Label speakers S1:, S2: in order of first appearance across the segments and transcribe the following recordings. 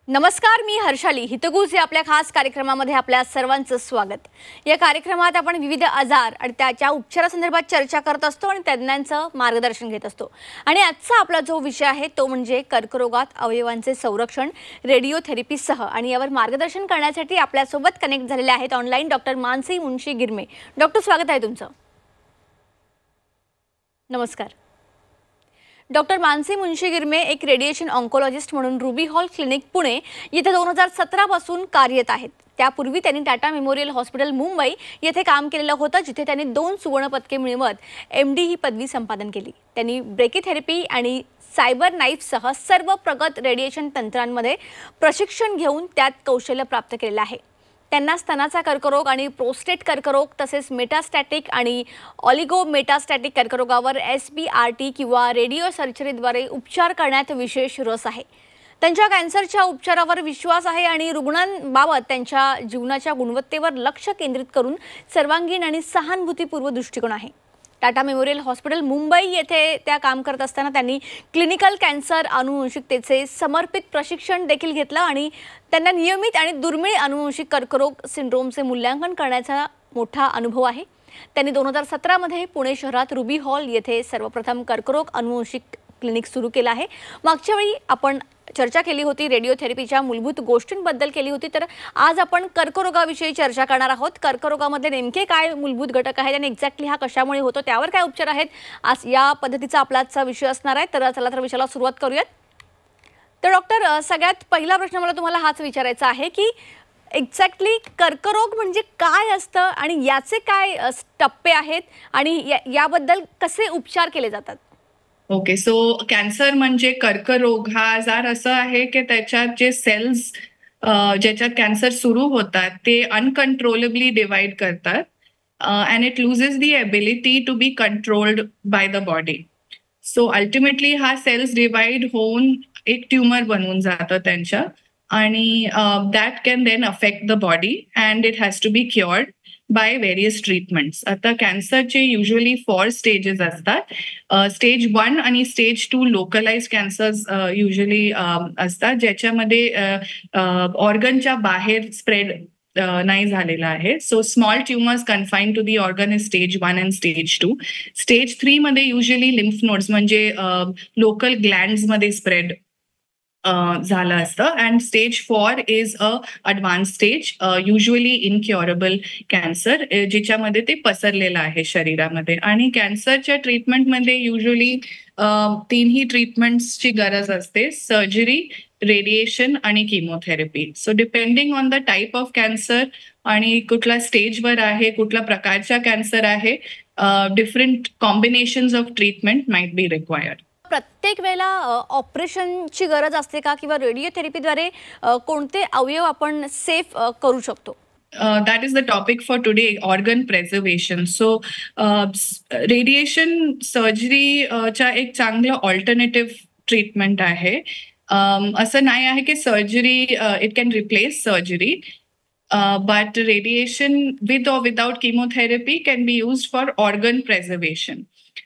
S1: नमस्कार, मी हर्षाली. हितगुज या आपल्या खास कार्यक्रमामध्ये आपल्या सर्वांचं स्वागत. या कार्यक्रमात आपण विविध आजार आणि त्याच्या उपचारासंदर्भात चर्चा करत असतो आणि तज्ञांचं मार्गदर्शन घेत असतो. आणि आजचा आपला जो विषय आहे तो म्हणजे कर्करोगात अवयवांचे संरक्षण रेडिओथेरपीसह. आणि यावर मार्गदर्शन करण्यासाठी आपल्यासोबत कनेक्ट झालेले आहेत online doctor Mansi Munshi Girme. Doctor, स्वागत आहे तुमचं. नमस्कार. डॉक्टर मानसी मुंशी गिरमे एक रेडिएशन ऑन्कोलॉजिस्ट म्हणून रुबी हॉल क्लिनिक पुणे येथे 2017 पासून कार्यरत आहेत. त्यापूर्वी त्यांनी टाटा मेमोरियल हॉस्पिटल मुंबई येथे काम केलेलं होतं, जिथे त्यांनी 2 सुवर्ण पदके मिळवत MD ही पदवी संपादन केली. त्यांनी ब्रेकीथेरपी आणि सायबर नाईफसह सर्व प्रगत रेडिएशन तंत्रांमध्ये प्रशिक्षण घेऊन त्यात कौशल्य प्राप्त केलेलं आहे. त्यांना स्तनाचा कर्करोग आणि प्रोस्टेट कर्करोग तसेच मेटास्टॅटिक आणि ऑलिगोमेटास्टॅटिक कर्करोगावर SBRT किंवा रेडिओ सर्जरीद्वारे उपचार करण्यात विशेष रस आहे. त्यांच्या कॅन्सरच्या उपचारावर विश्वास आहे आणि रुग्णांबाबत त्यांच्या जीवनाच्या गुणवत्तेवर लक्ष केंद्रित करून सर्वांगीण आणि सहानुभूतीपूर्व दृष्टिकोन आहे. टाटा मेमोरियल हॉस्पिटल मुंबई येथे त्या काम करत असताना त्यांनी क्लिनिकल कॅन्सर अनुवंशिकतेचे समर्पित प्रशिक्षण देखील घेतलं आणि त्यांना नियमित आणि दुर्मिळ अनुवंशिक कर्करोग सिंड्रोमचे मूल्यांकन करण्याचा मोठा अनुभव आहे. त्यांनी 2017 मध्ये पुणे शहरात रुबी हॉल येथे सर्वप्रथम कर्करोग अनुवंशिक क्लिनिक सुरू केलं आहे. मागच्या वेळी आपण चर्चा केली होती, रेडिओथेरपीच्या मूलभूत गोष्टींबद्दल केली होती, तर आज आपण कर्करोगाविषयी चर्चा करणार आहोत. कर्करोगामध्ये नेमके काय मूलभूत घटक आहेत आणि एक्झॅक्टली हा कशामुळे होतो, त्यावर काय उपचार आहेत, आज या पद्धतीचा आपला आजचा विषय असणार आहे. तर चला तर विषयाला सुरुवात करूयात. तर डॉक्टर, सगळ्यात पहिला प्रश्न मला तुम्हाला हाच विचारायचा आहे की एक्झॅक्टली कर्करोग म्हणजे काय असतं आणि याचे काय टप्पे आहेत आणि याबद्दल कसे उपचार केले जातात?
S2: ओके, सो कॅन्सर म्हणजे कर्करोग हा आजार असा आहे की त्याच्यात जे सेल्स ज्याच्यात कॅन्सर सुरू होतात ते अनकंट्रोलेबली डिवाइड करतात and it loses the ability to be controlled by the body. So ultimately हा सेल्स डिवाइड होऊन एक ट्युमर बनवून जातं त्यांच्या आणि that can then affect the body and it has to be cured by various treatments. आता कॅन्सरचे usually 4 stages असतात. स्टेज 1 आणि स्टेज 2 लोकलाइज कॅन्सर्स युजली असतात, ज्याच्यामध्ये ऑर्गनच्या बाहेर स्प्रेड नाही झालेला आहे. So small tumours confine to the organ is stage 1 and stage 2. Stage 3 मध्ये युजली लिम्फ नोड्स म्हणजे लोकल ग्लँड्समध्ये स्प्रेड झालं असतं. And stage 4 is a advance stage, usually incurable cancer, ज्याच्यामध्ये ते पसरलेलं आहे शरीरामध्ये. आणि कॅन्सरच्या ट्रीटमेंटमध्ये युजली 3ही ट्रीटमेंट्सची गरज असते: सर्जरी, रेडिएशन आणि chemotherapy. So depending on the type of cancer आणि कुठल्या स्टेजवर आहे, कुठल्या प्रकारचा कॅन्सर आहे, different combinations of treatment might be required.
S1: प्रत्येक वेळेला ऑपरेशनची गरज असते का, किंवा रेडिओथेरपीद्वारे कोणते अवयव आपण सेफ करू शकतो?
S2: That is the topic for today, organ preservation. So radiation surgery चा एक चांगलं ऑल्टरनेटिव्ह ट्रीटमेंट आहे. असं नाही आहे की surgery it can replace surgery, but radiation with or without chemotherapy can be used for organ preservation.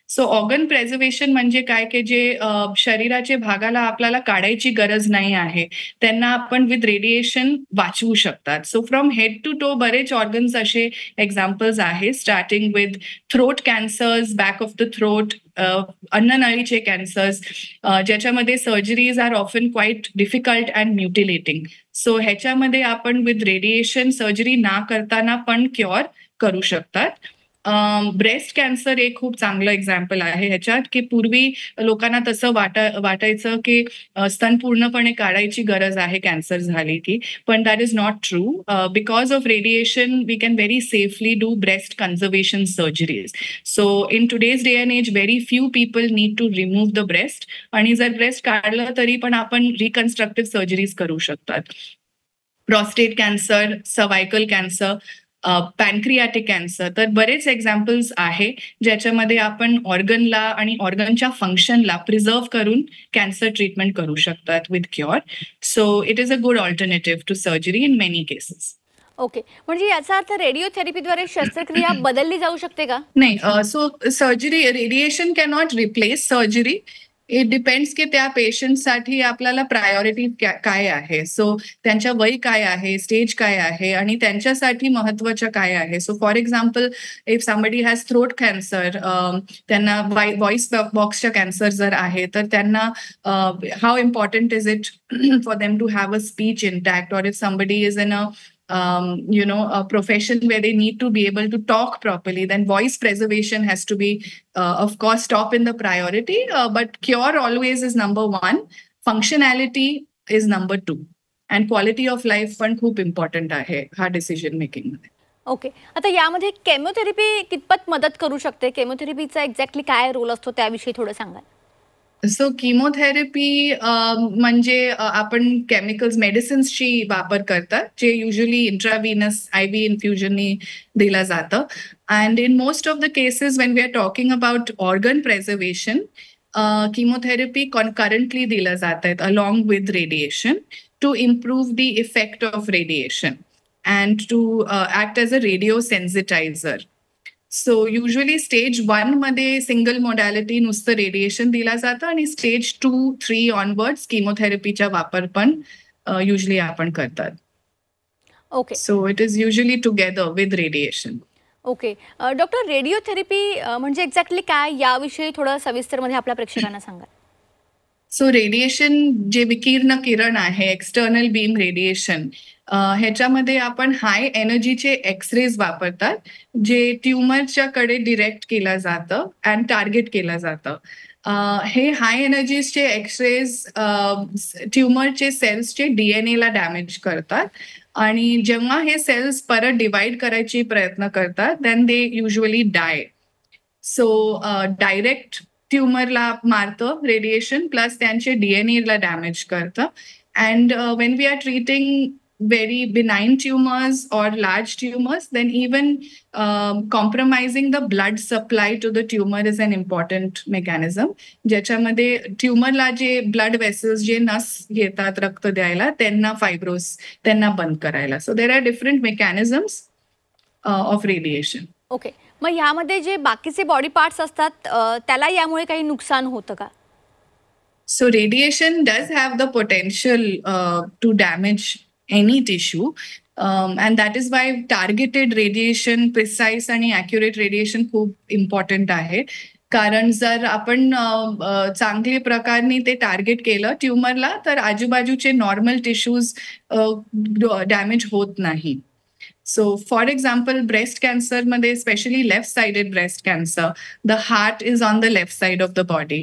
S2: So organ preservation म्हणजे काय की जे शरीराचे भागाला आपल्याला काढायची गरज नाही आहे, त्यांना आपण विथ रेडिएशन वाचवू शकतात. So from head to toe बरेच ऑर्गन्स असे एक्झाम्पल्स आहेत, starting with throat cancers, back of the throat, अन्ननळीचे कॅन्सर्स, ज्याच्यामध्ये surgeries are often quite difficult and mutilating. So ह्याच्यामध्ये आपण विथ रेडिएशन सर्जरी ना करताना पण क्युअर करू शकतात. ब्रेस्ट कॅन्सर एक खूप चांगलं एक्झाम्पल आहे ह्याच्यात, की पूर्वी लोकांना तसं वाटायचं की स्तन पूर्णपणे काढायची गरज आहे कॅन्सर झाली की, पण that is not true. Because of radiation we can very safely do breast conservation surgeries. So in today's day and as very few people need to remove the breast, आणि जर ब्रेस्ट काढलं तरी पण आपण रिकन्स्ट्रक्टिव्ह surgeries करू शकतात. Prostate cancer, cervical cancer, pancreatic cancer, तर बरेच एक्झाम्पल्स आहे ज्याच्यामध्ये आपण ऑर्गनला आणि ऑर्गनच्या फंक्शनला प्रिझर्व्ह करून कॅन्सर ट्रीटमेंट करू शकतात with cure. So it is a good alternative to surgery in many cases.
S1: Okay, म्हणजे याचा अर्थ रेडिओथेरपीद्वारे शस्त्रक्रिया बदलली जाऊ शकते का?
S2: नाही, so surgery, radiation cannot replace surgery. It depends की त्या पेशंटसाठी आपल्याला प्रायोरिटी काय आहे. सो त्यांच्या वय काय आहे, स्टेज काय आहे आणि त्यांच्यासाठी महत्त्वाचं काय आहे. So for example if somebody has throat cancer, त्यांना व्हॉइस बॉक्सचा कॅन्सर जर आहे तर त्यांना how important is it for them to have a speech intact, or if somebody is in a profession where they need to be able to talk properly, then voice preservation has to be, of course, top in the priority. But cure always is number one. Functionality is number two. And quality of life पण खूप important आहे हा decision making मध्ये.
S1: Okay. आता यामध्ये chemotherapy कितपत मदत करू शकते? केमोथेरपीचा एक्झॅक्टली काय रोल असतो त्याविषयी थोडं सांगाल?
S2: सो किमोथेरपी म्हणजे आपण केमिकल्स मेडिसिन्सची वापर करतात जे युजली इंट्राव्हिनस IV इन्फ्युजननी दिलं जातं. And in most of the cases when we are talking about organ preservation, chemotherapy concurrently दिलं जात आहेत along with radiation to improve the effect of radiation and to act as a radio sensitiser. So usually stage 1 मध्ये single modality नुसतं radiation दिला जातं आणि stage 2-3 onwards किमोथेरपीचा वापर पण युजली आपण करतात.
S1: Okay.
S2: So it is usually together with radiation.
S1: Okay. Doctor, radiotherapy म्हणजे एक्झॅक्टली काय याविषयी थोडं सविस्तरमध्ये आपल्या प्रेक्षकांना सांगा.
S2: सो रेडिएशन जे विकिरण किरण आहे, एक्सटर्नल बीम रेडिएशन, ह्याच्यामध्ये आपण हाय एनर्जीचे एक्सरेज वापरतात जे ट्युमरच्या कडे डिरेक्ट केलं जातं अँड टार्गेट केलं जातं. हे हाय एनर्जीजचे एक्सरेज ट्युमरचे सेल्सचे DNA ला डॅमेज करतात आणि जेव्हा हे सेल्स परत डिवाइड करायचे प्रयत्न करतात then they usually die. So direct ट्युमरला मारतं रेडिएशन प्लस त्यांचे DNA ला डॅमेज करतं. And when we are treating very benign tumors or large tumors, then even compromising the blood supply to the tumor is an important mechanism. ज्याच्यामध्ये ट्युमरला जे blood vessels जे नस घेतात रक्त द्यायला त्यांना फायब्रोस त्यांना बंद करायला. So there R different mechanisms of radiation.
S1: Okay. मग यामध्ये जे बाकीचे बॉडी पार्ट्स असतात त्याला यामुळे काही नुकसान होतं का?
S2: So radiation does have the potential to damage any tissue, and that is why targeted radiation, precise आणि accurate radiation खूप important आहे. कारण जर आपण चांगल्या प्रकारे ते टार्गेट केलं ट्युमरला तर आजूबाजूचे नॉर्मल टिश्यूज डॅमेज होत नाही. So for example, breast cancer मध्ये especially left sided breast cancer, the heart is on the left side of the body.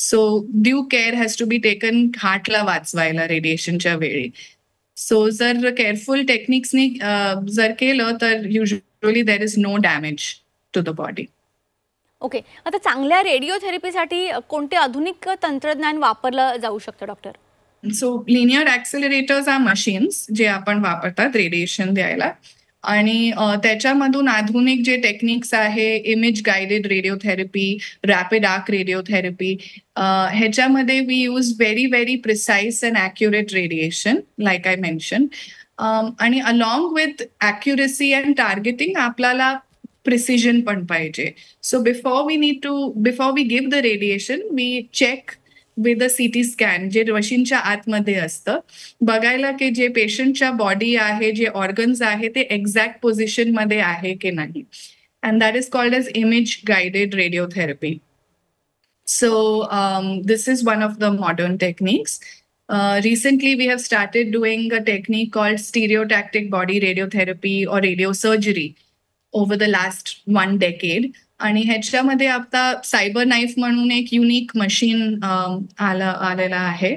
S2: So due care has to be taken heartला वाचवायला रेडिएशनच्या वेळी. So जर careful टेक्निक्सनी जर केलं तर usually there is no damage to the body.
S1: Okay. आता चांगल्या रेडिओथेरपीसाठी कोणते आधुनिक तंत्रज्ञान वापरलं जाऊ शकतं doctor?
S2: So linear accelerators are machines जे आपण वापरतात रेडिएशन द्यायला आणि त्याच्यामधून आधुनिक जे टेक्निक्स आहे image guided radiotherapy, rapid arc radiotherapy, ह्याच्यामध्ये we use very very precise and accurate radiation like I mention. आणि along with accuracy and targeting आपल्याला प्रिसिजन पण पाहिजे. So before we give the radiation we check with a CT scan जे मशीनच्या आतमध्ये असतं बघायला की जे पेशंटच्या बॉडी आहे जे ऑर्गन्स आहे ते एक्झॅक्ट पोझिशनमध्ये आहे की नाही. And that is called as image guided radiotherapy. So this is one of the modern techniques. Recently we have started doing a technique called stereotactic body radiotherapy or radiosurgery over the last 1 decade. आणि ह्याच्यामध्ये आता cyber knife म्हणून एक unique machine आलेला आहे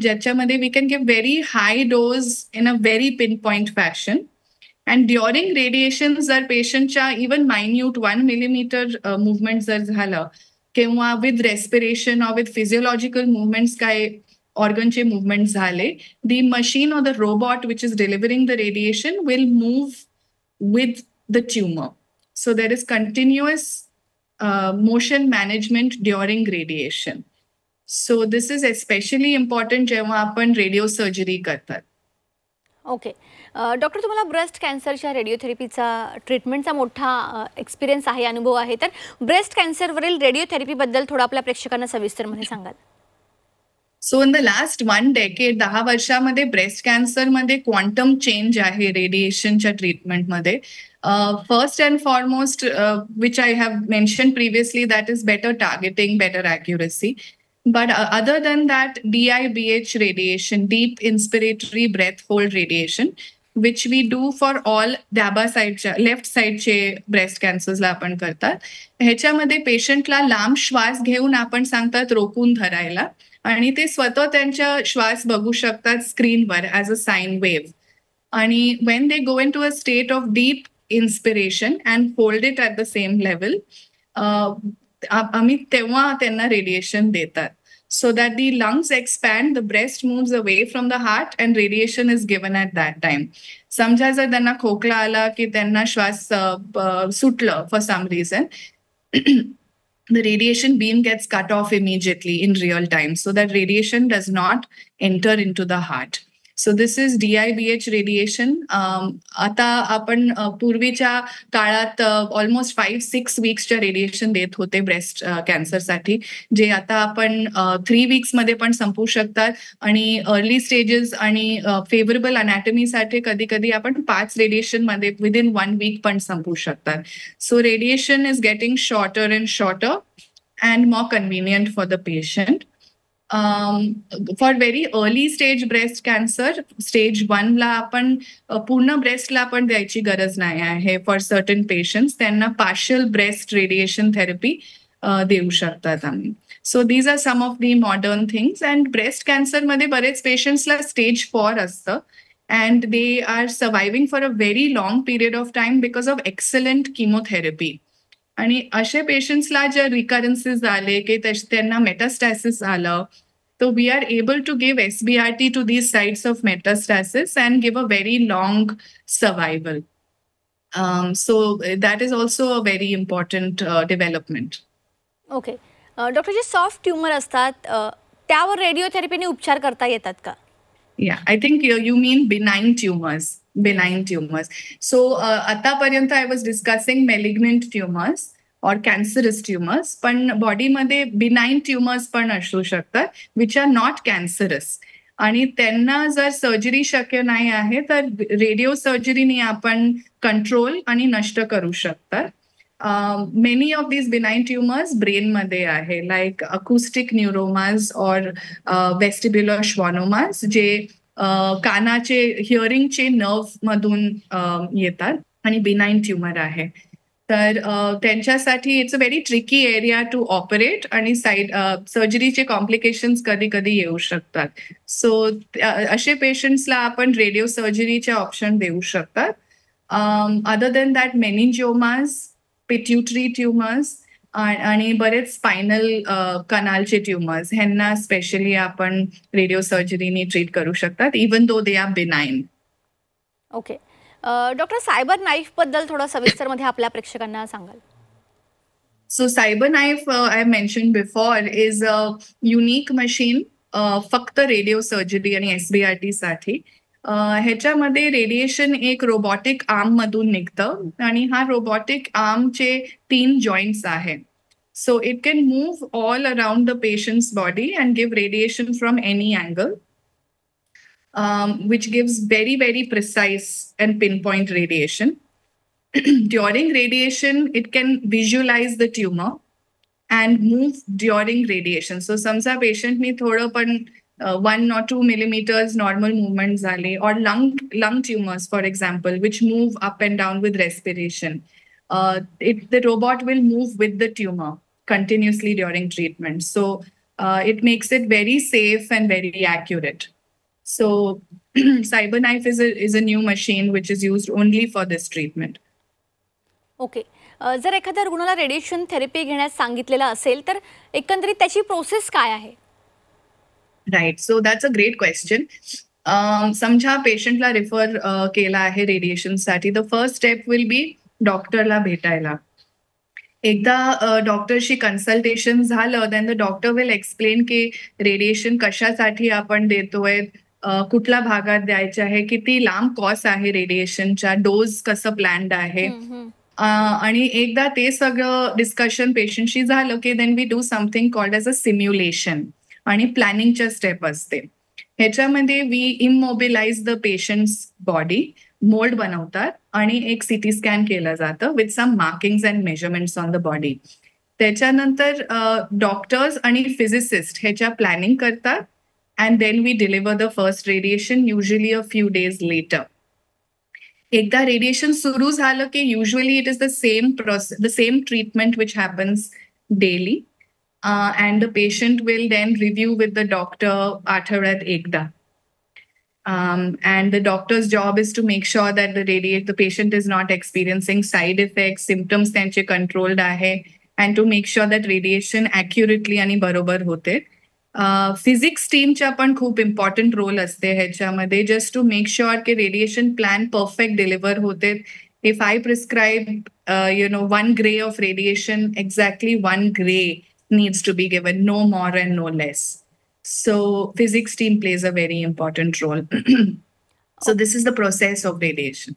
S2: ज्याच्यामध्ये we can give very high dose in a very pin point fashion. And during radiation जर पेशंटच्या इवन मायन्यूट 1 मिलीमीटर मुवमेंट जर झालं किंवा with respiration or with physiological movements काय ऑर्गनचे मुवमेंट झाले, the machine or the robot which is delivering the radiation will move with the tumor. So there is continuous motion management during radiation. So this is especially important जेव्हा आपण radio surgery करतात.
S1: Okay. Doctor, तुम्हाला breast कॅन्सरच्या रेडिओथेरपीचा ट्रीटमेंटचा मोठा experience आहे, अनुभव आहे, तर breast कॅन्सरवरील रेडिओथेरपीबद्दल थोडं आपल्या प्रेक्षकांना सविस्तरमध्ये सांगाल?
S2: So in the last 1 decade 10 वर्षामध्ये ब्रेस्ट कॅन्सरमध्ये क्वांटम चेंज आहे रेडिएशनच्या ट्रीटमेंटमध्ये. First and foremost which I have mention previously that is better targeting, better accuracy. But other than that, DIBH radiation, deep inspiratory breath hold radiation, which we do for all डाबा साईडच्या left साईडचे breast कॅन्सर्सला आपण करतात. ह्याच्यामध्ये पेशंटला लांब श्वास घेऊन आपण सांगतात रोखून धरायला आणि ते स्वतः त्यांच्या श्वास बघू शकतात स्क्रीनवर ॲज अ साईन वेव्ह. आणि when they go in to a state of deep inspiration and hold it at the same level, आम्ही तेव्हा त्यांना रेडिएशन देतात. So that the lungs expand, the breast moves away from the heart and radiation is given at that time. समजा जर त्यांना खोकला आला की त्यांना श्वास सुटलं for some reason, the radiation beam gets cut off immediately in real time so that radiation does not enter into the heart. So this is DIBH radiation. आता आपण पूर्वीच्या काळात ऑलमोस्ट 5-6 वीक्सच्या रेडिएशन देत होते ब्रेस्ट कॅन्सरसाठी, जे आता आपण 3 वीक्समध्ये पण संपवू शकतात आणि अर्ली स्टेजेस आणि फेवरेबल अनॅटमीसाठी कधी कधी आपण 5 रेडिएशनमध्ये विदिन 1 वीक पण संपवू शकतात. So radiation is getting shorter and shorter and more convenient for the patient. For very early stage breast cancer, stage 1 ला आपण पूर्ण ब्रेस्टला आपण द्यायची गरज नाही आहे. फॉर सर्टन पेशंट्स त्यांना पार्शियल ब्रेस्ट रेडिएशन थेरपी देऊ शकतात आम्ही. So these are some of the modern things. And breast कॅन्सरमध्ये बरेच पेशंट्सला स्टेज 4 असतं and they are surviving for a very long period of time because of excellent chemotherapy. आणि अशा पेशंट्सला जर रिकरन्सेस आले की त्यांना मेटास्टॅसिस आलं, so we are able to give SBRT to these sites of metastasis and give a very long survival. So that is also a very important development.
S1: Okay. Doctor, जे soft tumour असतात त्यावर रेडिओथेरपीने उपचार करता येतात का?
S2: Yeah, I think you mean benign tumors. Benign tumors. So आतापर्यंत I was discussing malignant tumors or cancerous tumors, पण बॉडीमध्ये बिनाइन ट्युमर्स पण असू शकतात विच आर नॉट कॅन्सरस. आणि त्यांना जर सर्जरी शक्य नाही आहे तर रेडिओ सर्जरीने आपण कंट्रोल आणि नष्ट करू शकतात. Many of these benign tumours ब्रेनमध्ये आहे, लाईक अकुस्टिक न्यूरोमाज और वेस्टिब्युलर श्वॉनोमाज, जे कानाचे हिअरिंगचे नर्व्ह मधून येतात आणि बिनाइन ट्युमर आहे. तर त्यांच्यासाठी it's a very tricky area to operate आणि सर्जरीचे कॉम्प्लिकेशन्स कधी कधी येऊ शकतात. सो असे पेशंट्सला आपण रेडिओ सर्जरीचे ऑप्शन देऊ शकतात. Other than that meningiomas, pituitary tumours आणि बरेच स्पायनल कनालचे ट्युमर्स, ह्यांना स्पेशली आपण रेडिओ सर्जरीने ट्रीट करू शकतात even though they are benign.
S1: Okay. Doctor, CyberKnife बद्दल थोडं सविस्तरमध्ये आपल्या प्रेक्षकांना सांगाल?
S2: So CyberKnife I mention before is a unique machine फक्त रेडिओ सर्जरी आणि SBRT साठी. ह्याच्यामध्ये रेडिएशन एक रोबोटिक आर्म मधून निघतं आणि हा रोबोटिक आर्मचे 3 जॉईंट्स आहेत. So it can move all around the patient's body and give radiation from any angle. Which gives very, very precise and pinpoint radiation. During radiation, it can visualize the tumor and move during radiation. So, समजा patient ने थोडं पण 1 or 2 millimeters normal movement झाले, or lung tumors, for example, which move up and down with respiration. The robot will move with the tumor continuously during treatment. So, it makes it very safe and very accurate. So CyberKnife is a new machine which is used only for this treatment.
S1: Okay. जर एखाद्या रुग्णाला radiation therapy घेण्यास सांगितलेलं असेल तर एकंदरीत त्याची process काय आहे?
S2: Right. So that's a great question. समजा पेशंटला रेफर केला आहे रेडिएशनसाठी, the first step will be डॉक्टरला भेटायला. एकदा डॉक्टरशी कन्सल्टेशन झालं, then the doctor will explain की रेडिएशन कशासाठी आपण देतोय, कुठल्या भागात द्यायचे आहे, किती लांब कॉस आहे रेडिएशनच्या, डोज कसं प्लॅन्ड आहे. आणि एकदा ते सगळं डिस्कशन पेशंटशी झालं की then we do something called as a simulation. आणि प्लॅनिंगच्या स्टेप असते. ह्याच्यामध्ये we immobilise the patient's body, mould बनवतात आणि एक सीटी स्कॅन केलं जातं with some markings and measurements on the body. त्याच्यानंतर डॉक्टर्स आणि फिजिसिस्ट ह्याच्या प्लॅनिंग करतात and then we deliver the first radiation usually a few days later. एकदा रेडिएशन सुरू झालं की usually it is the same process, the same treatment which happens daily and the patient will then review with the doctor आठवड्यात एकदा. And the doctor's job is to make sure that the patient is not experiencing side effects, symptoms त्यांचे controlled आहे, and to make sure that radiation accurately आणि बरोबर होते. Physics टीमचा पण खूप इम्पॉर्टंट रोल असते ह्याच्यामध्ये, जस्ट टू मेक शुअर की रेडिएशन प्लॅन परफेक्ट डिलिव्हर होते. If I prescribe 1 gray of radiation, exactly 1 gray needs to be given, no more and no less. So physics team plays a very important role. So this is the process of radiation.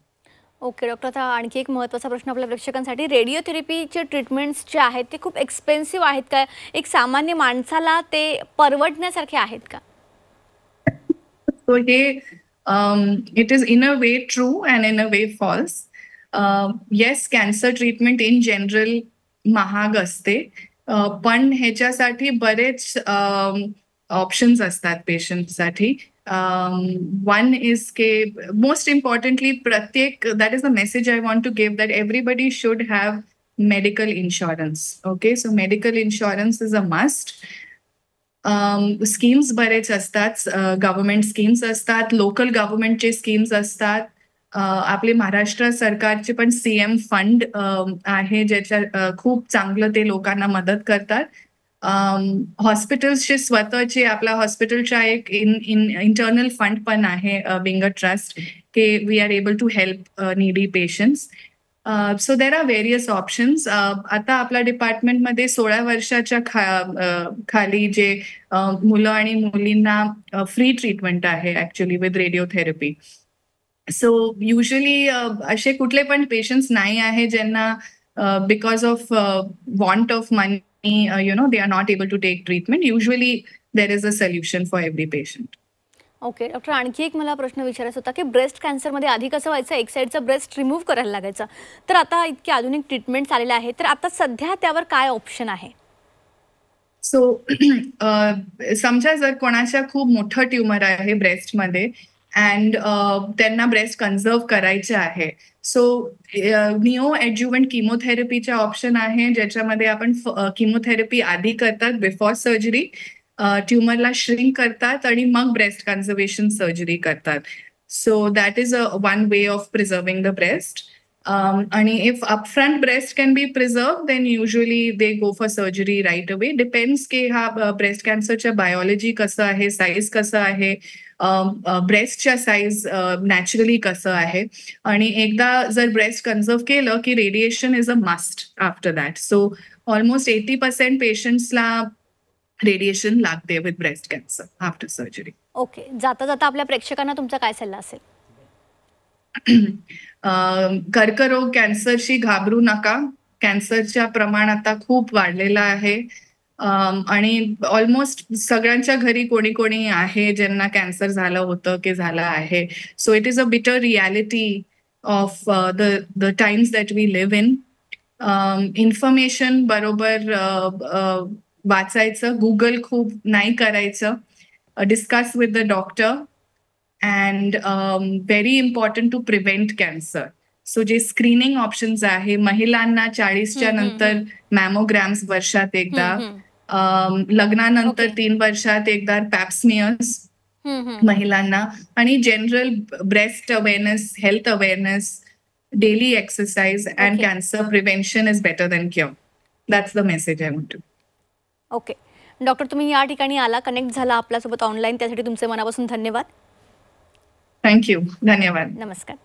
S1: Okay doctor, आता आणखी एक महत्त्वाचा प्रश्न आपल्या प्रेक्षकांसाठी. रेडिओथेरपीचे treatments जे आहेत ते खूप एक्सपेन्सिव्ह आहेत का? एक सामान्य माणसाला ते परवडण्यासारखे आहेत का?
S2: So it is in a way true and in a way false. Yes, cancer treatment in general महाग असते, पण ह्याच्यासाठी बरेच ऑप्शन्स असतात पेशंटसाठी. One is K most importantly that is the message I want to give, that everybody should have medical insurance. Okay, so medical insurance is a must. Schemes बरेच असतात, government schemes असतात, local गव्हर्नमेंटचे schemes असतात. आपले महाराष्ट्र सरकारचे पण CM fund आहे, ज्याच्या खूप चांगलं ते लोकांना मदत करतात. हॉस्पिटल्सचे स्वतःचे, आपल्या हॉस्पिटलच्या एक इंटरनल फंड पण आहे, बिंग अ ट्रस्ट, की we are able to help needy patients. So there are various options. आता आपल्या डिपार्टमेंटमध्ये 16 वर्षाच्या खाली जे मुलं आणि मुलींना फ्री ट्रीटमेंट आहे actually with radiotherapy. So usually असे कुठले पण पेशंट्स नाही आहे ज्यांना because of want of money they are not able to take treatment. Usually there is a solution for every patient.
S1: Okay doctor, आणखी एक मला प्रश्न विचारायचा होता की ब्रेस्ट कॅन्सरमध्ये आधी कसं व्हायचं, एक साईडचा ब्रेस्ट रिमूव्ह करायला लागायचा, तर आता इतके आधुनिक ट्रीटमेंट आलेले आहे, तर आता सध्या त्यावर काय ऑप्शन आहे?
S2: सो समजा जर कोणाच्या खूप मोठं ट्युमर आहे ब्रेस्टमध्ये अँड त्यांना ब्रेस्ट कन्झर्व करायचे आहे, सो निओ एड्युव्हंट किमोथेरपीचा ऑप्शन आहे, ज्याच्यामध्ये आपण किमोथेरपी आधी करतात बिफोर सर्जरी, ट्युमरला श्रिंक करतात आणि मग ब्रेस्ट कन्झर्वेशन सर्जरी करतात. So that is one way of preserving the breast. आणि if upfront breast can be preserve, then usually they go for surgery right away. Depends की हा breast कॅन्सरच्या biology कसं आहे, size कसं आहे, ब्रेस्टच्या साईज नॅचरली कसं आहे, आणि एकदा जर ब्रेस्ट कन्झर्व केलं की radiation is a must after that. So almost 80% पेशंट्सला रेडिएशन लागते with breast cancer after surgery.
S1: Okay, जाता जाता आपल्या प्रेक्षकांना तुमचा काय सल्ला असेल?
S2: कर्करोग कॅन्सरशी घाबरू नका. कॅन्सरच्या प्रमाण आता खूप वाढलेलं आहे आणि ऑलमोस्ट सगळ्यांच्या घरी कोणी कोणी आहे ज्यांना कॅन्सर झालं होतं की झालं आहे. So it is a bitter reality of the times that we live in. Information बरोबर वाचायचं, गुगल खूप नाही करायचं, discuss with the doctor, and very important to prevent cancer. सो जे स्क्रीनिंग ऑप्शन्स आहे, महिलांना 40च्या नंतर मॅमोग्राम्स वर्षात एकदा, लग्नानंतर 3 वर्षात एकदा पॅप्समियर्स महिलांना, आणि general breast awareness, health awareness, daily exercise and cancer prevention is better than cure. That's the message I want to.
S1: Okay doctor, तुम्ही या ठिकाणी आला, कनेक्ट झाला आपल्यासोबत ऑनलाईन, त्यासाठी तुमचे मनापासून धन्यवाद.
S2: थँक्यू, धन्यवाद.
S1: नमस्कार.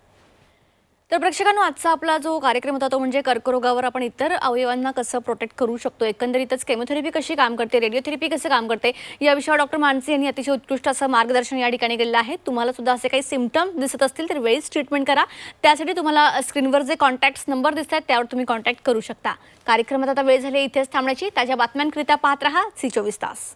S1: तर प्रेक्षकांनो, आजचा आपला जो कार्यक्रम होता तो म्हणजे कर्करोगावर आपण इतर अवयवांना कसं प्रोटेक्ट करू शकतो, एकंदरीतच केमोथेरपी कशी काम करते, रेडिओथेरपी कसं काम करते, या विषयावर डॉक्टर मानसी यांनी अतिशय उत्कृष्ट असं मार्गदर्शन या ठिकाणी केलेलं आहे. तुम्हाला सुद्धा असे काही सिम्पटम दिसत असतील तर वेळीच ट्रीटमेंट करा. त्यासाठी तुम्हाला स्क्रीनवर जे कॉन्टॅक्ट्स नंबर दिसत आहेत त्यावर तुम्ही कॉन्टॅक्ट करू शकता. कार्यक्रमात आता वेळ झाली इथेच थांबण्याची. ताज्या बातम्यांकरिता पाहत रहा झी 24 तास.